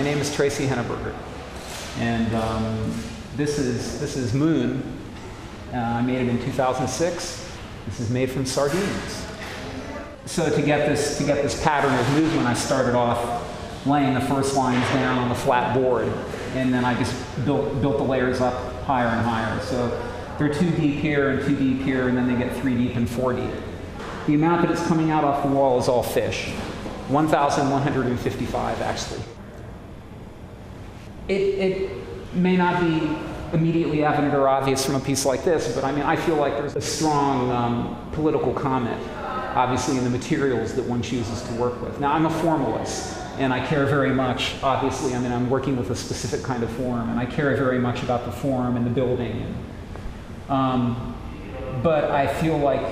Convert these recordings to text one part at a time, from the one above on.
My name is Tracy Henberger, and this is Moon. I made it in 2006. This is made from sardines. So to get this pattern of movement, I started off laying the first lines down on the flat board, and then I just built the layers up higher and higher. So they're 2 deep here and 2 deep here, and then they get 3 deep and 4 deep. The amount that is coming out off the wall is all fish. 1,155 actually. It may not be immediately evident or obvious from a piece like this, but I mean, I feel like there's a strong political comment, obviously, in the materials that one chooses to work with. Now, I'm a formalist, and I care very much, obviously, I mean, I'm working with a specific kind of form, and I care very much about the form and the building. But I feel like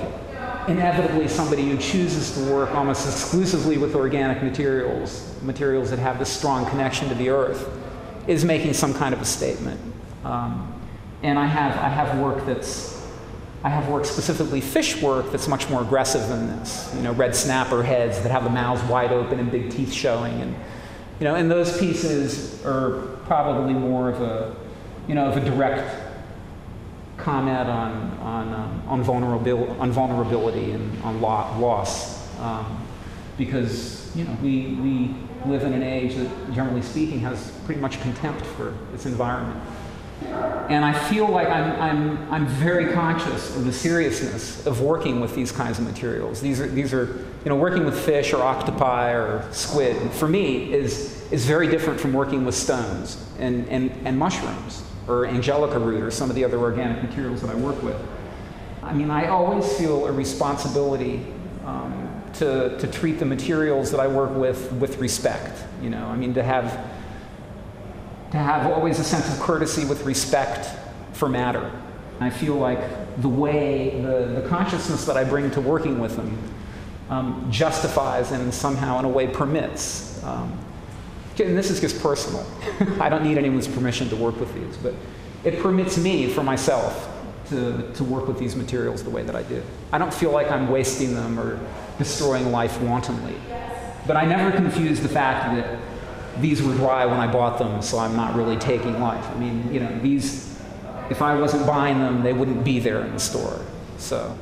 inevitably somebody who chooses to work almost exclusively with organic materials that have this strong connection to the earth, is making some kind of a statement. And I have work specifically fish work that's much more aggressive than this. You know, red snapper heads that have the mouths wide open and big teeth showing, and you know, and those pieces are probably more of a, you know, of a direct comment on vulnerability and on loss, because you know we live in an age that, generally speaking, has pretty much contempt for its environment. And I feel like I'm very conscious of the seriousness of working with these kinds of materials. These are you know, working with fish or octopi or squid, for me, is very different from working with stones and mushrooms or angelica root or some of the other organic materials that I work with. I mean, I always feel a responsibility to treat the materials that I work with respect. You know, I mean, to have always a sense of courtesy with respect for matter. I feel like the way, the consciousness that I bring to working with them justifies and somehow in a way permits. And this is just personal. I don't need anyone's permission to work with these, but it permits me, for myself, to work with these materials the way that I do. I don't feel like I'm wasting them or destroying life wantonly. But I never confuse the fact that these were dry when I bought them, so I'm not really taking life. I mean, you know, these, if I wasn't buying them, they wouldn't be there in the store. So.